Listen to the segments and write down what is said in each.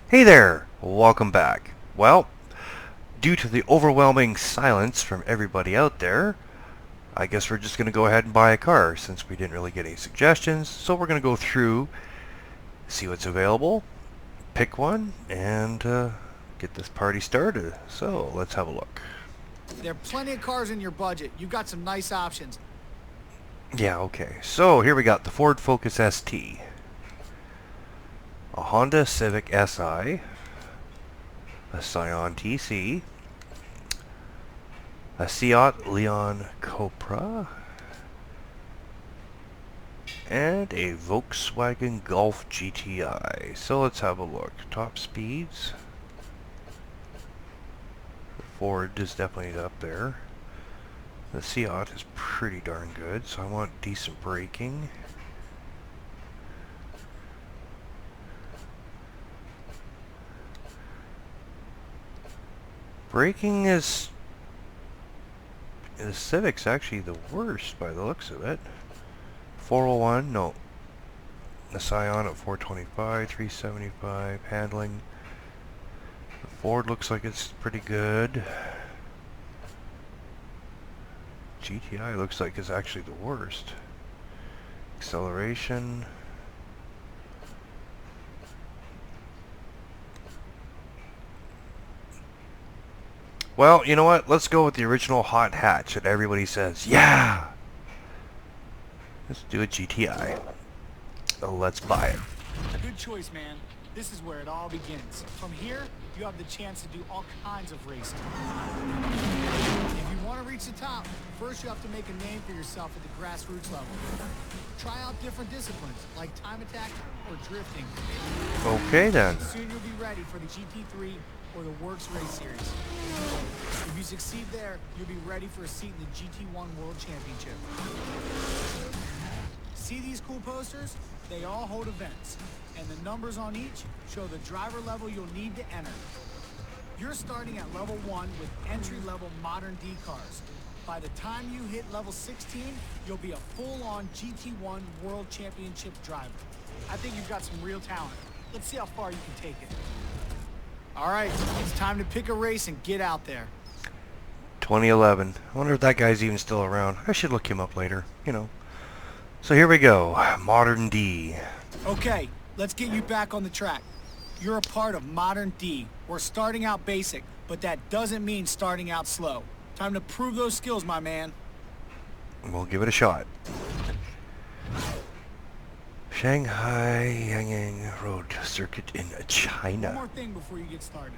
Hey there! Welcome back. Well, due to the overwhelming silence from everybody out there, I guess we're just going to go ahead and buy a car since we didn't really get any suggestions. So we're going to go through, see what's available, pick one, and get this party started. So let's have a look. There are plenty of cars in your budget. You've got some nice options. Yeah, okay. So here we got the Ford Focus ST, a Honda Civic Si, a Scion TC, a Seat Leon Cupra, and a Volkswagen Golf GTI. So let's have a look. Top speeds. The Ford is definitely up there. The Seat is pretty darn good, so I want decent braking. Braking is... The Civic's actually the worst by the looks of it. 401, no. The Scion at 425, 375, handling. The Ford looks like it's pretty good. GTI looks like it's actually the worst. Acceleration. Well, you know what? Let's go with the original hot hatch that everybody says, yeah! Let's do a GTI. So let's buy it. Good choice, man. This is where it all begins. From here, you have the chance to do all kinds of racing. If you want to reach the top, first you have to make a name for yourself at the grassroots level. Try out different disciplines, like time attack or drifting. Okay then. Soon you'll be ready for the GT3 or the Works Race Series. If you succeed there, you'll be ready for a seat in the GT1 World Championship. See these cool posters? They all hold events, and the numbers on each show the driver level you'll need to enter. You're starting at level 1 with entry-level modern D cars. By the time you hit level 16, you'll be a full-on GT1 World Championship driver. I think you've got some real talent. Let's see how far you can take it. All right, it's time to pick a race and get out there. 2011. I wonder if that guy's even still around. I should look him up later, you know. So here we go. Modern D. Okay, let's get you back on the track. You're a part of Modern D. We're starting out basic, but that doesn't mean starting out slow. Time to prove those skills, my man. We'll give it a shot. Shanghai Yangyang Road Circuit in China. One more thing before you get started.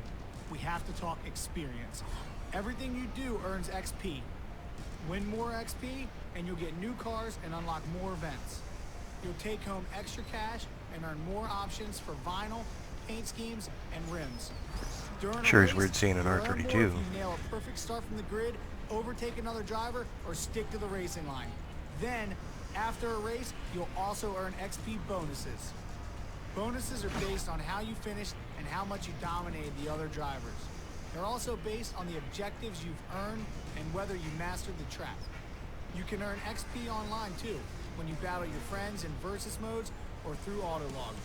We have to talk experience. Everything you do earns XP. Win more XP, and you'll get new cars and unlock more events. You'll take home extra cash and earn more options for vinyl, paint schemes, and rims. Sure is weird seeing an R32. If you nail a perfect start from the grid, overtake another driver, or stick to the racing line. Then, after a race, you'll also earn XP bonuses. Bonuses are based on how you finished and how much you dominated the other drivers. They're also based on the objectives you've earned and whether you mastered the track. You can earn XP online too, when you battle your friends in versus modes or through autolog.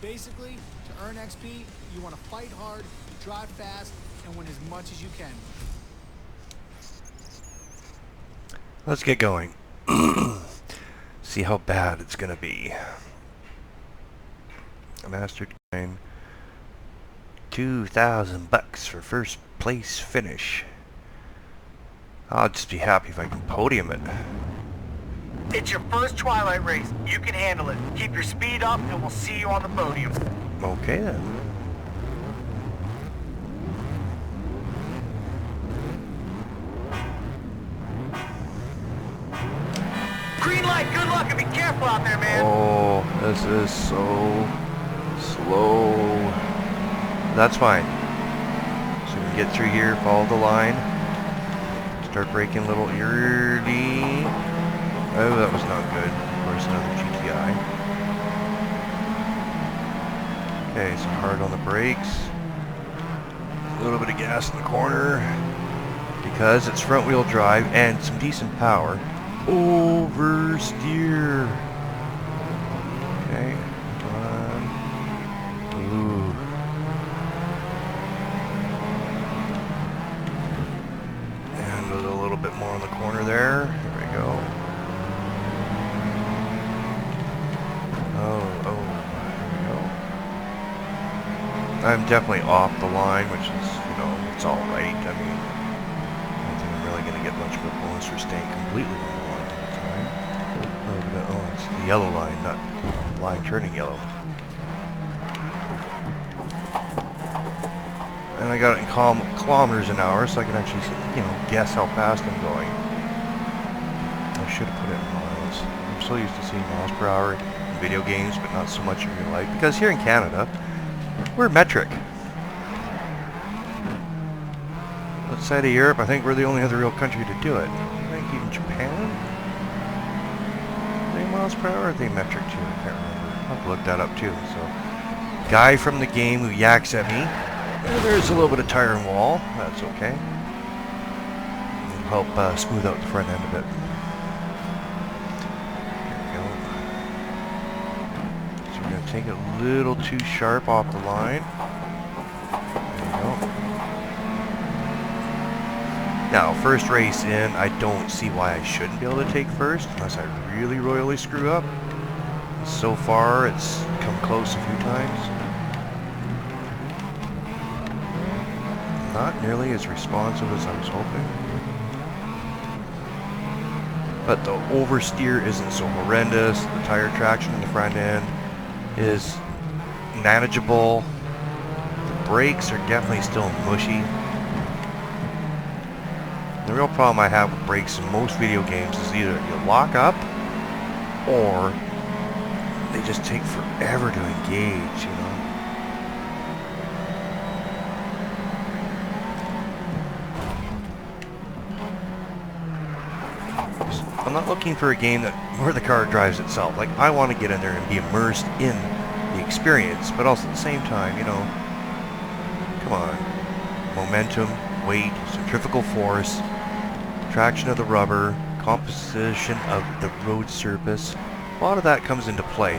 Basically, to earn XP, you want to fight hard, drive fast, and win as much as you can. Let's get going. See how bad it's gonna be. A mastered coin. $2,000 for first place finish. I'll just be happy if I can podium it. It's your first Twilight Race. You can handle it. Keep your speed up and we'll see you on the podium. Okay then. Green light, good luck and be careful out there, man. Oh, this is so slow. That's fine. So we can get through here, follow the line. Start braking a little early. Oh, that was not good. Of course, another GTI. Okay, so hard on the brakes. A little bit of gas in the corner. Because it's front wheel drive and some decent power. Oversteer. Okay, come on. Ooh. I'm definitely off the line, which is, you know, it's alright. I mean, I don't think I'm really going to get much of a bonus for staying completely on the line all the time. Oh, it's the yellow line, not the line turning yellow. And I got it in kilometers an hour, so I can actually, you know, guess how fast I'm going. I should have put it in miles. I'm so used to seeing miles per hour in video games, but not so much in real life, because here in Canada, we're metric. Outside of Europe, I think we're the only other real country to do it. I think even Japan? Are they miles per hour? Or are they metric too? I can't remember. I'll have to look that up too. So, guy from the game who yaks at me. And there's a little bit of tire and wall. That's okay. It'll help smooth out the front end a bit. There we go. So we're going to take it a little too sharp off the line. There we go. Now, first race in, I don't see why I shouldn't be able to take first, unless I really royally screw up. So far, it's come close a few times. Not nearly as responsive as I was hoping. But the oversteer isn't so horrendous. The tire traction in the front end is manageable. The brakes are definitely still mushy. The real problem I have with brakes in most video games is either you lock up or they just take forever to engage, you know. I'm not looking for a game where the car drives itself. Like, I want to get in there and be immersed in the experience, but also at the same time, you know, come on. Momentum, weight, centrifugal force, traction of the rubber, composition of the road surface. A lot of that comes into play.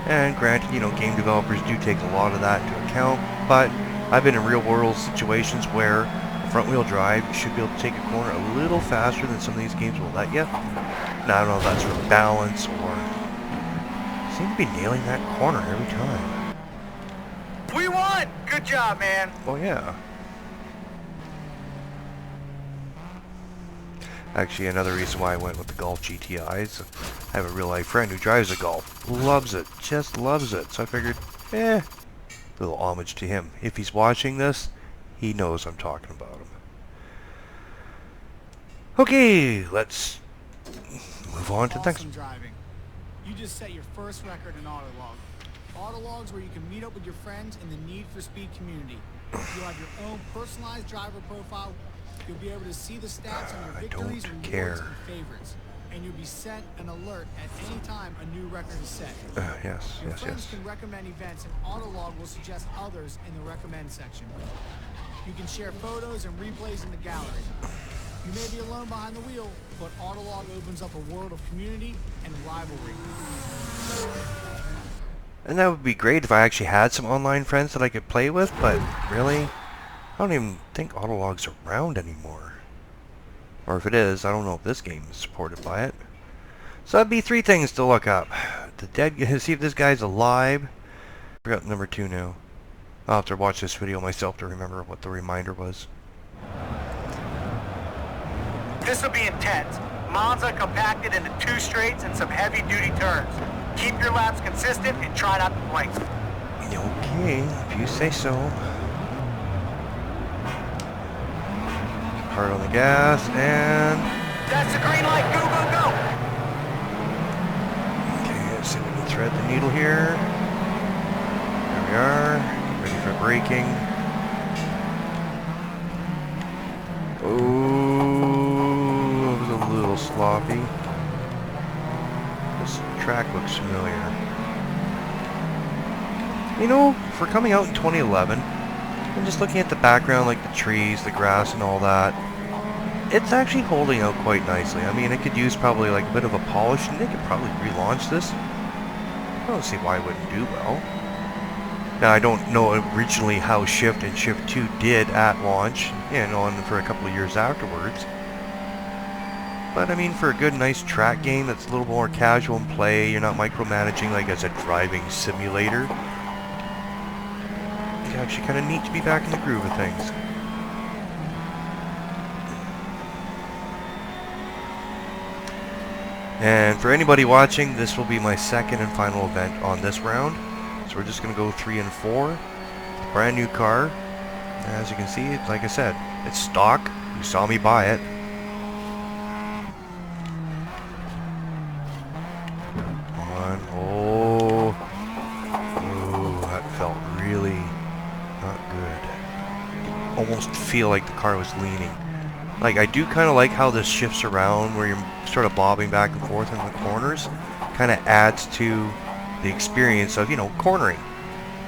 And granted, you know, game developers do take a lot of that into account, but I've been in real world situations where front wheel drive should be able to take a corner a little faster than some of these games will let you. Now, I don't know if that's for balance or seem to be nailing that corner every time. We won! Good job, man. Oh yeah. Actually, another reason why I went with the Golf GTIs, I have a real life friend who drives a Golf. Loves it. Just loves it. So I figured, little homage to him. If he's watching this, he knows I'm talking about him. Okay, let's move on to the next. Awesome driving. You just set your first record in Autolog. Autolog's where you can meet up with your friends in the Need for Speed community. You'll have your own personalized driver profile. You'll be able to see the stats on your victories, rewards, and favorites. And you'll be sent an alert at any time a new record is set. Your friends can recommend events, and Autolog will suggest others in the recommend section. You can share photos and replays in the gallery. You may be alone behind the wheel, but Autolog opens up a world of community and rivalry. And that would be great if I actually had some online friends that I could play with, but really, I don't even think Autolog's around anymore. Or if it is, I don't know if this game is supported by it. So that'd be 3 things to look up. The dead, see if this guy's alive. I forgot number 2 now. I'll have to watch this video myself to remember what the reminder was. This will be intense. Monza compacted into 2 straights and some heavy-duty turns. Keep your laps consistent and try not to blink. Okay, if you say so. Hard on the gas, and... That's the green light. Go, go, go! Okay, let's see if we can thread the needle here. There we are. Get ready for braking. Oh, it was a little sloppy. This track looks familiar. You know, for coming out in 2011, and just looking at the background, like the trees, the grass, and all that, it's actually holding out quite nicely. I mean, it could use probably like a bit of a polish, and they could probably relaunch this. I don't see why it wouldn't do well. Now, I don't know originally how Shift and Shift 2 did at launch, and on for a couple of years afterwards. But I mean, for a good, nice track game that's a little more casual in play, you're not micromanaging like as a driving simulator. actually kind of neat to be back in the groove of things. And for anybody watching, this will be my second and final event on this round. So we're just going to go 3 and 4. Brand new car. As you can see, like I said, it's stock. You saw me buy it. Come on. Oh, that felt really not good. Almost feel like the car was leaning. Like, I do kind of like how this shifts around where you're sort of bobbing back and forth in the corners. Kind of adds to the experience of, you know, cornering.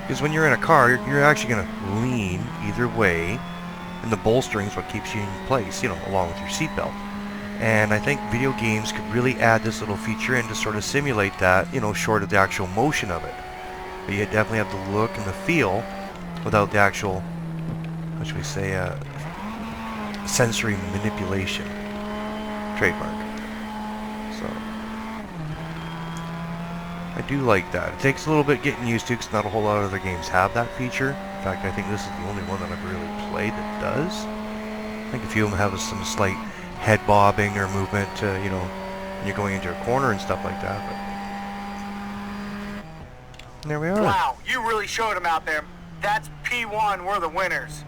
Because when you're in a car, you're actually going to lean either way, and the bolstering is what keeps you in place, you know, along with your seatbelt. And I think video games could really add this little feature in to sort of simulate that, you know, short of the actual motion of it. But you definitely have the look and the feel without the actual, how should we say, sensory manipulation. Trademark. So I do like that. It takes a little bit getting used to because not a whole lot of other games have that feature. In fact, I think this is the only one that I've really played that does. I think a few of them have some slight head bobbing or movement, you know, when you're going into a corner and stuff like that. But there we are. Wow, you really showed them out there. That's P1, we're the winners.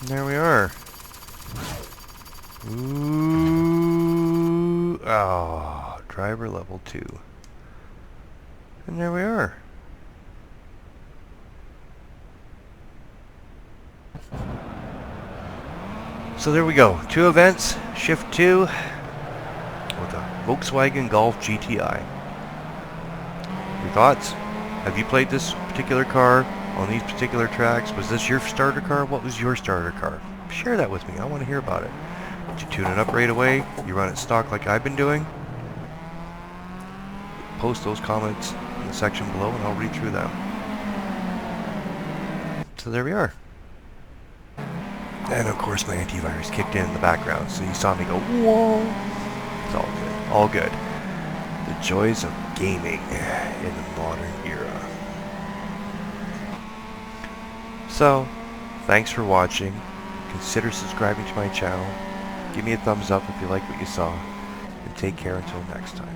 There we are. Ooh. Oh, driver level 2. And there we are. So there we go. 2 events, shift 2 with a Volkswagen Golf GTI. Your thoughts? Have you played this particular car on these particular tracks? Was this your starter car? What was your starter car? Share that with me. I want to hear about it. Did you tune it up right away? You run it stock like I've been doing? Post those comments in the section below and I'll read through them. So there we are. And of course my antivirus kicked in the background, so you saw me go, whoa. It's all good. All good. The joys of gaming in the modern era. So, thanks for watching. Consider subscribing to my channel. Give me a thumbs up if you like what you saw. And take care until next time.